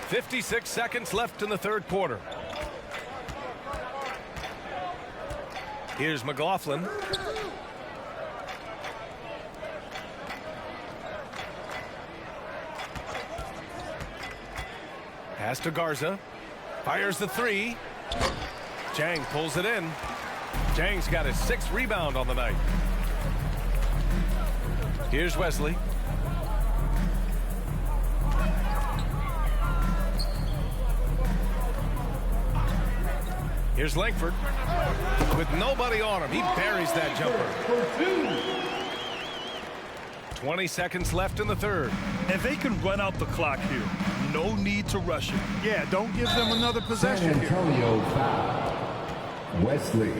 56 seconds left in the third quarter. Here's McLaughlin. Pass to Garza. Fires the 3. Jang pulls it in. Jang's got his 6th rebound on the night. Here's Wesley. Here's Langford. With nobody on him, he buries that jumper. 20 seconds left in the third. And they can run out the clock here. No need to rush it. Yeah, don't give them another possession San Antonio foul. Wesley.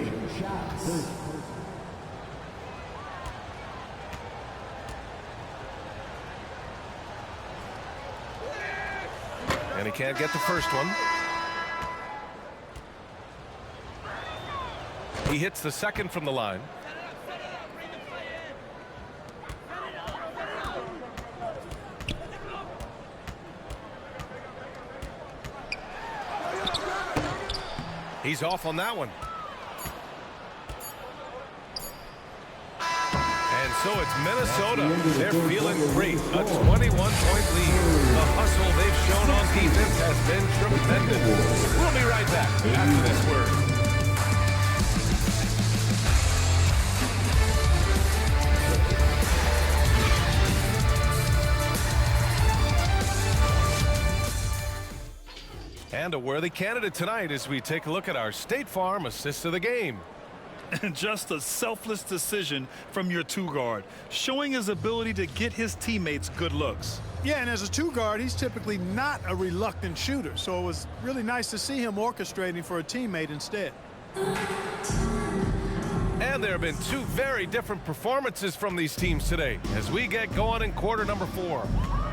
And he can't get the first one. He hits the second from the line. He's off on that one. And so it's Minnesota. They're feeling great. A 21-point lead. The hustle they've shown on defense has been tremendous. We'll be right back after this word. And a worthy candidate tonight as we take a look at our State Farm assist of the game. And just a selfless decision from your 2-guard, showing his ability to get his teammates good looks. Yeah, and as a 2-guard, he's typically not a reluctant shooter, so it was really nice to see him orchestrating for a teammate instead. And there have been 2 very different performances from these teams today as we get going in quarter number 4.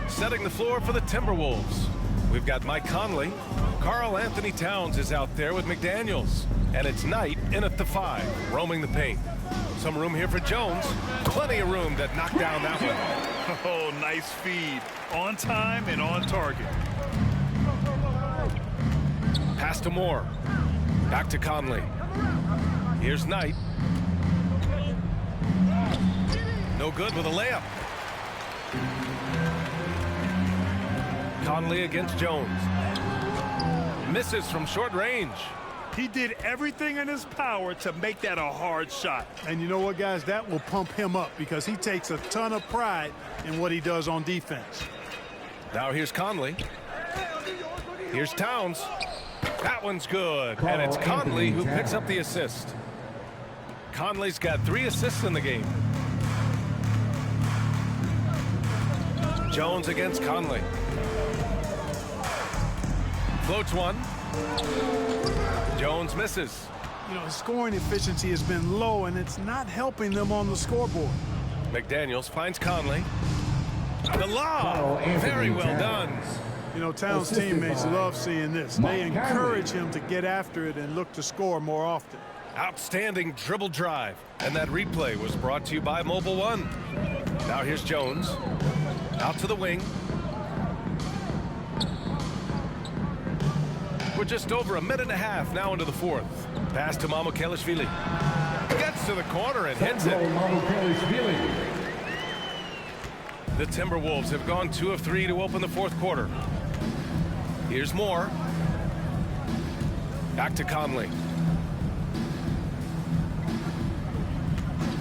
Setting the floor for the Timberwolves. We've got Mike Conley. Karl Anthony Towns is out there with McDaniels. And it's Knight in at the 5, roaming the paint. Some room here for Jones. Plenty of room to knock down that one. Oh, nice feed. On time and on target. Pass to Moore. Back to Conley. Here's Knight. No good with a layup. Conley against Jones. Misses from short range. He did everything in his power to make that a hard shot. And you know what, guys? That will pump him up because he takes a ton of pride in what he does on defense. Now here's Conley. Here's Towns. That one's good. And it's Conley who picks up the assist. Conley's got 3 assists in the game. Jones against Conley. Floats one. Jones misses. You know, his scoring efficiency has been low, and it's not helping them on the scoreboard. McDaniels finds Conley. The lob. Very well done. You know, Towns' teammates love seeing this. They encourage him to get after it and look to score more often. Outstanding dribble drive. And that replay was brought to you by Mobile One. Now here's Jones. Out to the wing. We're just over a minute and a half now into the 4th. Pass to Mamukelashvili. Gets to the corner and hits it. The Timberwolves have gone 2 of 3 to open the fourth quarter. Here's more. Back to Conley.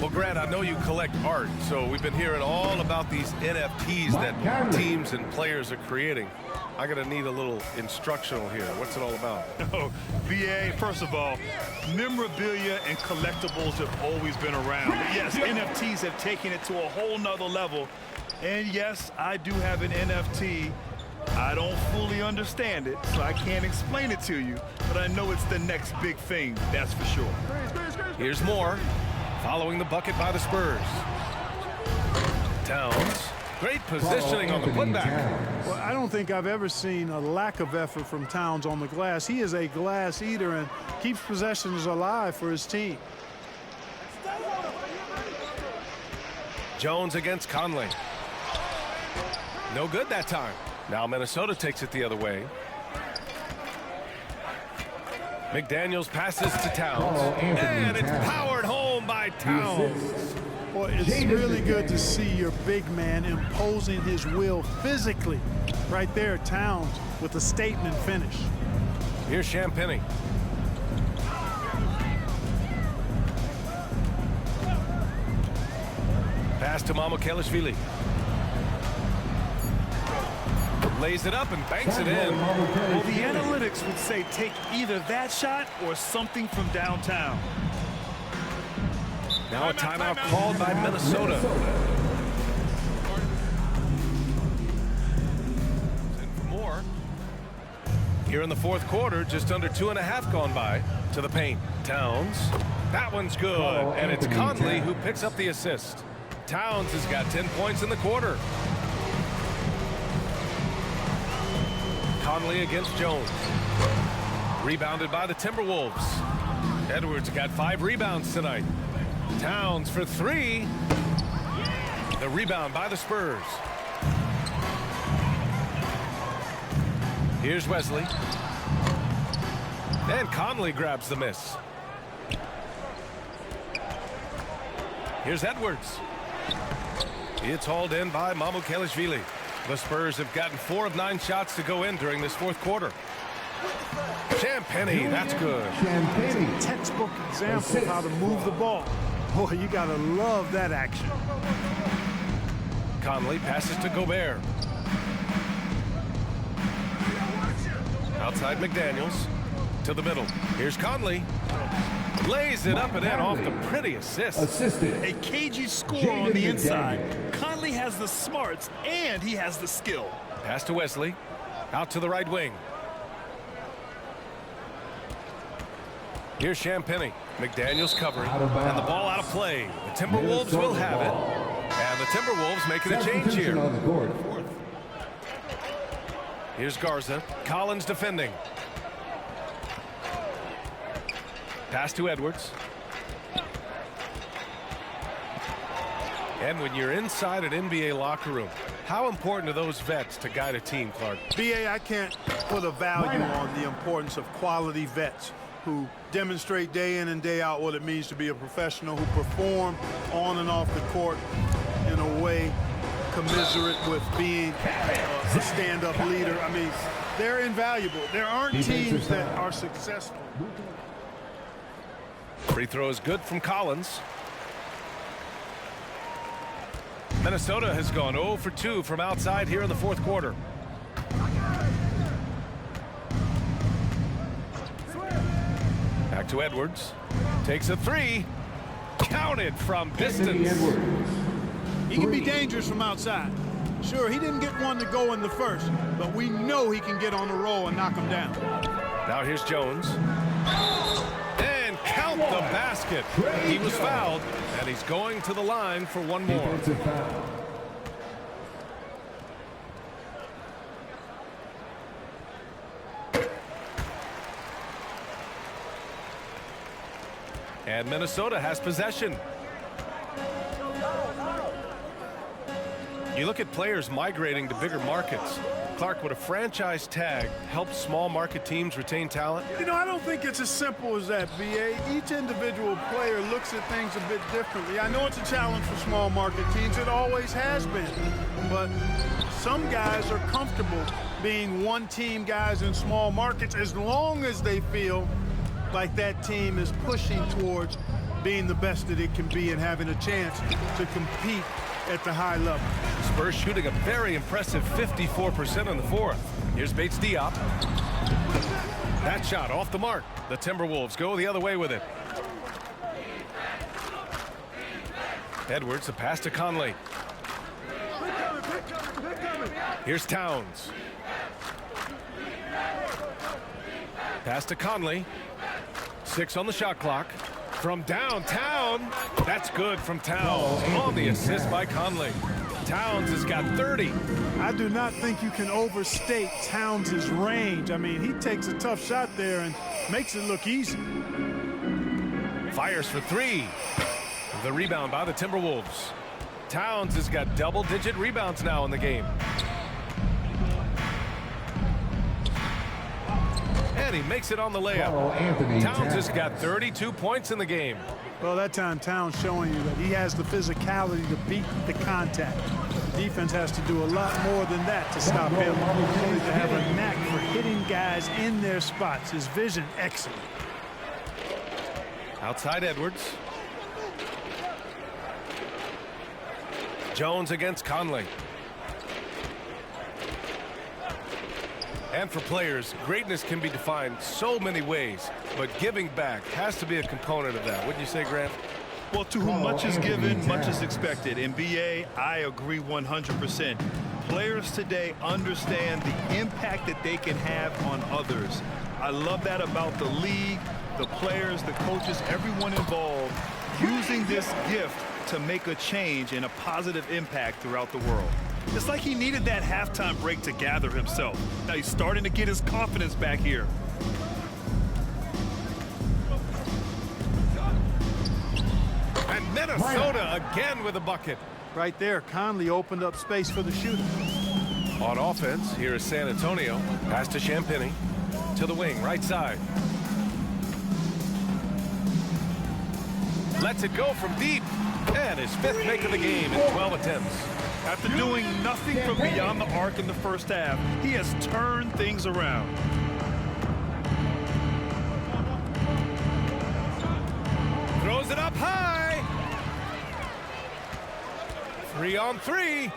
Well, Grant, I know you collect art, so we've been hearing all about these NFTs that teams and players are creating. I'm going to need a little instructional here. What's it all about? Oh, BA, first of all, memorabilia and collectibles have always been around. But yes, NFTs have taken it to a whole nother level. And yes, I do have an NFT. I don't fully understand it, so I can't explain it to you. But I know it's the next big thing, that's for sure. Here's more. Following the bucket by the Spurs. Towns. Great positioning on the putback. Well, I don't think I've ever seen a lack of effort from Towns on the glass. He is a glass eater and keeps possessions alive for his team. Jones against Conley. No good that time. Now Minnesota takes it the other way. McDaniels passes to Towns. And it's powered home by Towns. Boy, it's really good to see your big man imposing his will physically. Right there, Towns with a statement finish. Here's Champagnie. Pass to Mamukelashvili. Lays it up and banks it in. Well, the analytics would say take either that shot or something from downtown. Now a timeout called by Minnesota. And for more. Here in the fourth quarter, just under 2.5 gone by. To the paint. Towns. That one's good. And it's Conley who picks up the assist. Towns has got 10 points in the quarter. Conley against Jones. Rebounded by the Timberwolves. Edwards got 5 rebounds tonight. Towns for 3. The rebound by the Spurs. Here's Wesley. And Conley grabs the miss. Here's Edwards. It's hauled in by Mamukelashvili. The Spurs have gotten 4 of 9 shots to go in during this fourth quarter. Champagnie, that's good. Champagnie. Textbook example of how to move the ball. Boy, you gotta love that action. Conley passes to Gobert. Outside McDaniels. To the middle. Here's Conley. Lays it up and in off the pretty assist. A cagey score on the inside. Conley has the smarts and he has the skill. Pass to Wesley. Out to the right wing. Here's Champagnie. McDaniels covering. And the ball out of play. The Timberwolves will have it. And the Timberwolves making a change here. Here's Garza. Collins defending. Pass to Edwards. And when you're inside an NBA locker room, how important are those vets to guide a team, Clark? BA, I can't put a value on the importance of quality vets who demonstrate day in and day out what it means to be a professional, who perform on and off the court in a way commensurate with being a stand-up leader. I mean, they're invaluable. There aren't teams that are successful. Free throw is good from Collins. Minnesota has gone 0 for 2 from outside here in the fourth quarter. Back to Edwards. Takes a 3. Counted from distance. He can be dangerous from outside. Sure, he didn't get one to go in the first, but we know he can get on the roll and knock him down. Now here's Jones. And count the basket. He was fouled, and he's going to the line for one more. And Minnesota has possession. You look at players migrating to bigger markets. Clark, would a franchise tag help small market teams retain talent? You know, I don't think it's as simple as that, B.A. Each individual player looks at things a bit differently. I know it's a challenge for small market teams. It always has been. But some guys are comfortable being one-team guys in small markets as long as they feel like that team is pushing towards being the best that it can be and having a chance to compete at the high level. Spurs shooting a very impressive 54% in the fourth. Here's Bates Diop. That shot off the mark. The Timberwolves go the other way with it. Edwards, the pass to Conley. Here's Towns. Pass to Conley. 6 on the shot clock. From downtown, that's good from Towns. On the assist by Conley. Towns has got 30. I do not think you can overstate Towns' range. I mean, he takes a tough shot there and makes it look easy. Fires for 3. The rebound by the Timberwolves. Towns has got double-digit rebounds now in the game. And he makes it on the layup. Towns has got 32 points in the game. Well, that time Towns showing you that he has the physicality to beat the contact. The defense has to do a lot more than that to stop him. He needs to have a knack for hitting guys in their spots. His vision, excellent. Outside Edwards. Jones against Conley. And for players, greatness can be defined so many ways, but giving back has to be a component of that. Wouldn't you say, Grant? Well, to whom much is given, much is expected. In BA, I agree 100%. Players today understand the impact that they can have on others. I love that about the league, the players, the coaches, everyone involved, using this gift to make a change and a positive impact throughout the world. It's like he needed that halftime break to gather himself. Now he's starting to get his confidence back here. And Minnesota again with a bucket. Right there, Conley opened up space for the shooter. On offense, here is San Antonio. Pass to Champagnie. To the wing, right side. Lets it go from deep. And his 5th make of the game in 12 attempts. After doing nothing from beyond the arc in the first half, he has turned things around. Throws it up high. 3 on 3.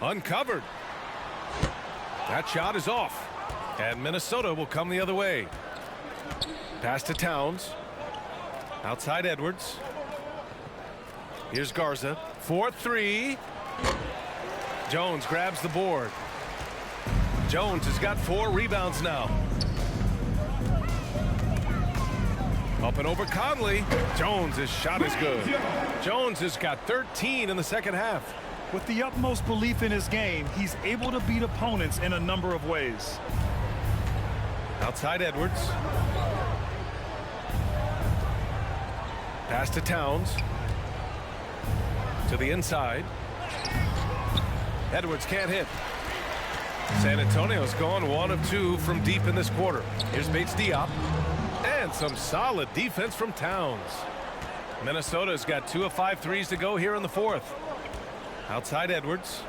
Uncovered. That shot is off. And Minnesota will come the other way. Pass to Towns. Outside Edwards. Here's Garza. 4-3. Jones grabs the board. Jones has got 4 rebounds now. Up and over Conley. Jones' shot is good. Jones has got 13 in the second half. With the utmost belief in his game, he's able to beat opponents in a number of ways. Outside Edwards. Pass to Towns. To the inside. Edwards can't hit. San Antonio's gone 1 of 2 from deep in this quarter. Here's Bates Diop. And some solid defense from Towns. Minnesota's got 2 of 5 threes to go here in the fourth. Outside Edwards.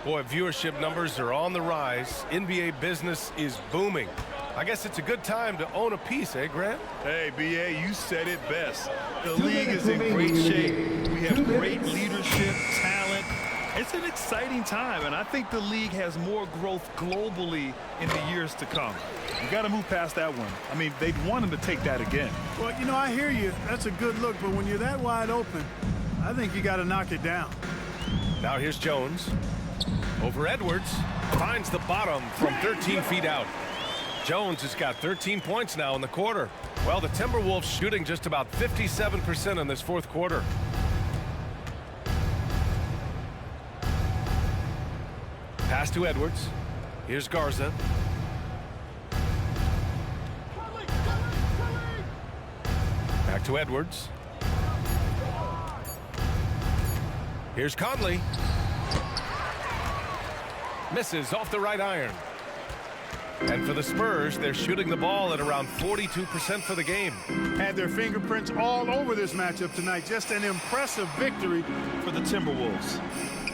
Boy, viewership numbers are on the rise. NBA business is booming. I guess it's a good time to own a piece, eh, Grant? Hey, BA, you said it best. The league is in great shape. We have great leadership, talent. It's an exciting time, and I think the league has more growth globally in the years to come. You got to move past that one. I mean, they'd want him to take that again. Well, you know, I hear you. That's a good look, but when you're that wide open, I think you got to knock it down. Now here's Jones. Over Edwards. Finds the bottom from 13 feet out. Jones has got 13 points now in the quarter. Well, the Timberwolves shooting just about 57% in this fourth quarter. Pass to Edwards. Here's Garza. Back to Edwards. Here's Conley. Misses off the right iron. And for the Spurs, they're shooting the ball at around 42% for the game. Had their fingerprints all over this matchup tonight. Just an impressive victory for the Timberwolves.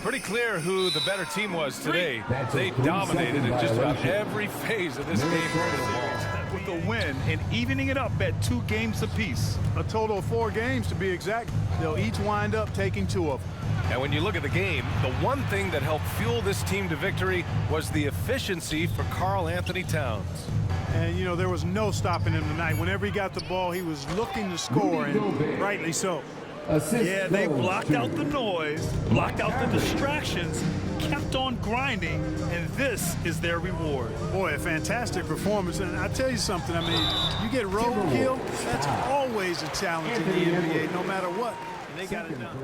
Pretty clear who the better team was today. They dominated in just about every phase of this game. With a win and evening it up at 2 games apiece. A total of 4 games to be exact. They'll each wind up taking 2 of them. And when you look at the game, the one thing that helped fuel this team to victory was the efficiency for Karl Anthony Towns. And, you know, there was no stopping him tonight. Whenever he got the ball, he was looking to score, and rightly so. Yeah, they blocked out the noise, blocked out the distractions, kept on grinding, and this is their reward. Boy, a fantastic performance. And I'll tell you something, I mean, you get roadkill, that's always a challenge in the NBA, no matter what. And they got it done.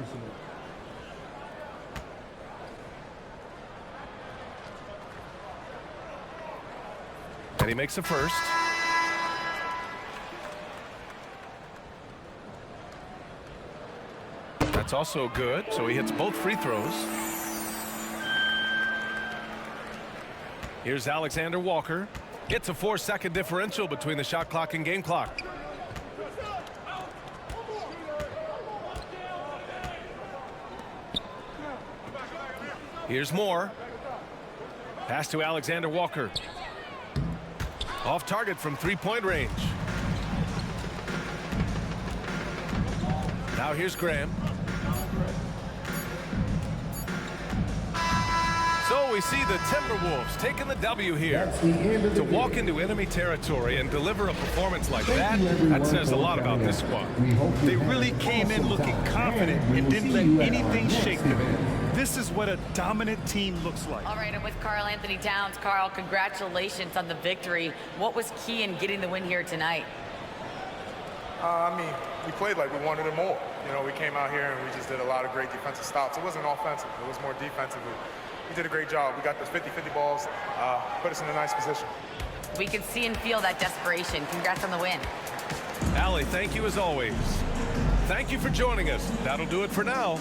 And he makes a first. That's also good, so he hits both free throws. Here's Alexander Walker. It's a 4-second differential between the shot clock and game clock. Here's Moore. Pass to Alexander Walker. Off target from 3-point range. Now here's Graham. So we see the Timberwolves taking the W here. To walk into enemy territory and deliver a performance like that, that says a lot about this squad. They really came in looking confident and didn't let anything shake them. This is what a dominant team looks like. All right, and with Karl Anthony Towns, Karl, congratulations on the victory. What was key in getting the win here tonight? I mean, we played like we wanted it more. You know, we came out here and we just did a lot of great defensive stops. It wasn't offensive. It was more defensive. We did a great job. We got those 50-50 balls, put us in a nice position. We can see and feel that desperation. Congrats on the win. Allie, thank you as always. Thank you for joining us. That'll do it for now.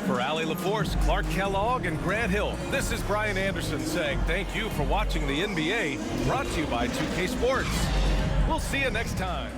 For Allie LaForce, Clark Kellogg, and Grant Hill, this is Brian Anderson saying thank you for watching the NBA, brought to you by 2K Sports. We'll see you next time.